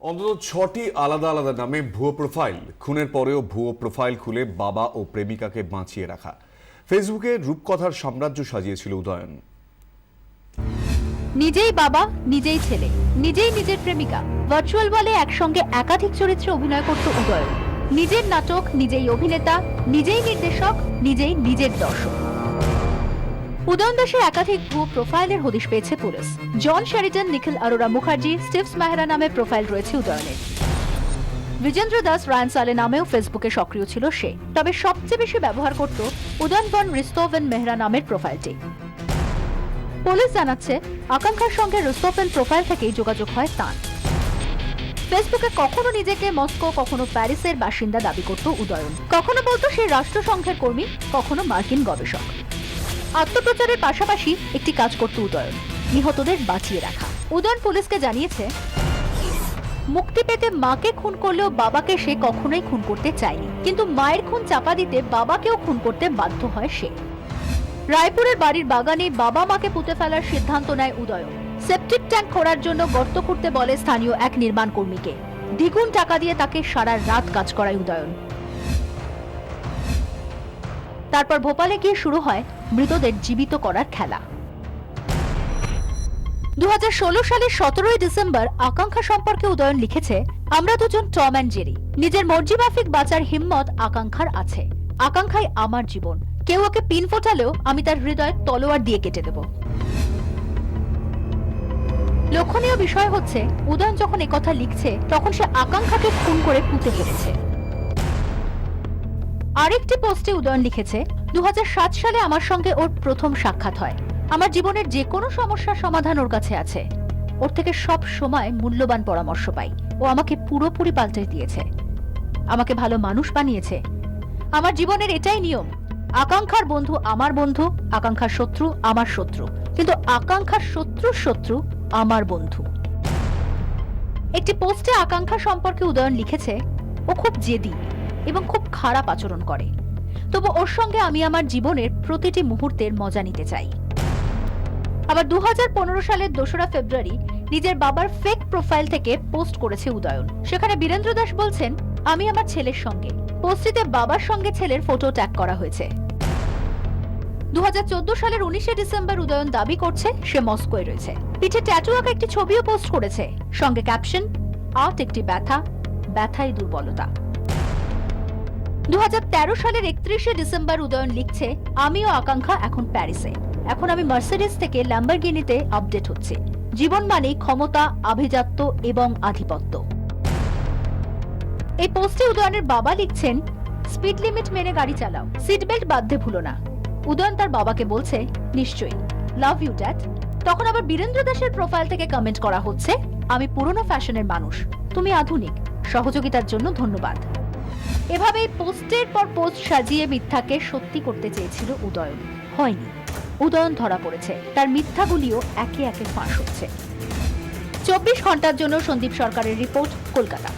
অন্তত ৬টি আলাদা আলাদা নামে ভুয়ো প্রোফাইল, খুনের পরেও ভুয়ো প্রোফাইল খুলে বাবা ও প্রেমিকাকে বাঁচিয়ে রাখা। ফেসবুকে রূপকথার সাম্রাজ্য সাজিয়েছিল উদয়ন। নিজেই বাবা, নিজেই ছেলে, নিজেই নিজের প্রেমিকা, ভার্চুয়াল ওয়ালে একসঙ্গে একাধিক চরিত্রে অভিনয় করত উদয়ন। নিজের নাটক, নিজেই অভিনেতা, নিজেই নির্দেশক, নিজেই নিজের দর্শক। উদয়ন দাসের একাধিক ভুয়ো প্রোফাইলের হদিশ পেয়েছে পুলিশ। জন শেরিটন, নিখিল অরোরা মুখার্জি, স্টিভস মেহরা নামে প্রোফাইল রয়েছে উদয়নের। বিজেন্দ্র দাস রায়ান সালে নামেও ফেসবুকে সক্রিয় ছিল সে। তবে সবচেয়ে বেশি ব্যবহার করত উদয়ন বন রিস্তোভেন মেহরা নামের প্রোফাইলটি। পুলিশ জানাচ্ছে, আকাঙ্ক্ষার সঙ্গে রিস্তোভেন প্রোফাইল থেকেই যোগাযোগ হয় তাঁর। ফেসবুকে কখনো নিজেকে মস্কো, কখনো প্যারিসের বাসিন্দা দাবি করত উদয়ন। কখনো বলতো সে রাষ্ট্রসংঘের কর্মী, কখনো মার্কিন গবেষক। আত্মপ্রচারের পাশাপাশি একটি কাজ করত উদয়ন, নিহতদের বাঁচিয়ে রাখা। উদয়ন পুলিশকে জানিয়েছে, মুক্তি পেতে মাকে খুন করলেও বাবাকে সে কখনোই খুন করতে চায়নি, কিন্তু মায়ের খুন চাপা দিতে বাবাকেও খুন করতে বাধ্য হয় সে। রায়পুরের বাড়ির বাগানে বাবা মাকে পুঁতে ফেলার সিদ্ধান্ত নেয় উদয়ন। সেপটিক ট্যাঙ্ক খোঁড়ার জন্য গর্ত খুঁড়তে বলে স্থানীয় এক নির্মাণ কর্মীকে। দ্বিগুণ টাকা দিয়ে তাকে সারা রাত কাজ করায় উদয়ন। তারপর ভোপালে গিয়ে শুরু হয় মৃতদের জীবিত করার খেলা। 2016 সালের 17 ডিসেম্বর আকাঙ্ক্ষা সম্পর্কে উদয়ন লিখেছে, আমরা দুজন টম অ্যান্ড জেরি। নিজের মর্জি মাফিক বাঁচার হিম্মত আকাঙ্ক্ষার আছে। আকাঙ্ক্ষাই আমার জীবন। কেউ ওকে পিন ফোটালেও আমি তার হৃদয় তলোয়ার দিয়ে কেটে দেব। লক্ষণীয় বিষয় হচ্ছে, উদয়ন যখন একথা লিখছে তখন সে আকাঙ্ক্ষাকে খুন করে পুঁতে ফেলেছে। আরেকটি পোস্টে উদয়ন লিখেছে, 2007 সালে আমার সঙ্গে ওর প্রথম সাক্ষাৎ হয়। আমার জীবনের যে কোনো সমস্যার সমাধান ওর কাছে আছে। ওর থেকে সব সময় মূল্যবান পরামর্শ পাই। ও আমাকে পুরোপুরি পাল্টে দিয়েছে, আমাকে ভালো মানুষ বানিয়েছে। আমার জীবনের এটাই নিয়ম, আকাঙ্ক্ষার বন্ধু আমার বন্ধু, আকাঙ্ক্ষার শত্রু আমার শত্রু, কিন্তু আকাঙ্ক্ষার শত্রুর শত্রু আমার বন্ধু। একটি পোস্টে আকাঙ্ক্ষা সম্পর্কে উদয়ন লিখেছে, ও খুব জেদি এবং খুব খারাপ আচরণ করে, তবু ওর সঙ্গে আমি আমার জীবনের প্রতিটি মুহূর্তের মজা নিতে চাই। আবার 2015 সালের 2রা ফেব্রুয়ারি নিজের বাবার ফেক প্রোফাইল থেকে পোস্ট করেছে উদয়ন। সেখানে বীরেন্দ্র দাস বলছেন, আমি আমার ছেলের সঙ্গে। পোস্টটিতে বাবার সঙ্গে ছেলের ফটো ট্যাগ করা হয়েছে। 2014 সালের 19 ডিসেম্বর উদয়ন দাবি করছে সে মস্কোয় রয়েছে। পিঠে ট্যাটু আঁকা একটি ছবিও পোস্ট করেছে, সঙ্গে ক্যাপশন, আর্ট একটি ব্যথা, ব্যথাই দুর্বলতা। 2013 সালের 31 ডিসেম্বর উদয়ন লিখছে, আমিও আকাঙ্ক্ষা এখন প্যারিসে। এখন আমি মার্সিডিজ থেকে ল্যাম্বরগিনিতে আপডেট হচ্ছে। জীবন মানেই ক্ষমতা, আভিজাত্য এবং আধিপত্য। এই পোস্টে উদয়নের বাবা লিখছেন, স্পিড লিমিট মেনে গাড়ি চালাও, সিট বেল্ট বাঁধতে ভুলো না। উদয়ন তার বাবাকে বলছে, নিশ্চয়ই, লাভ ইউ ড্যাড। তখন আবার বীরেন্দ্র দাসের প্রোফাইল থেকে কমেন্ট করা হচ্ছে, আমি পুরনো ফ্যাশনের মানুষ, তুমি আধুনিক, সহযোগিতার জন্য ধন্যবাদ। এভাবেই পোস্টের পর পোস্ট সাজিয়ে মিথ্যাকে সত্যি করতে চেয়েছিল উদয়ন, হয়নি। উদয়ন ধরা পড়েছে, তার মিথ্যাগুলিও একে একে ফাঁস হচ্ছে। 24 ঘন্টার জন্য সন্দীপ সরকারের রিপোর্ট, কলকাতা।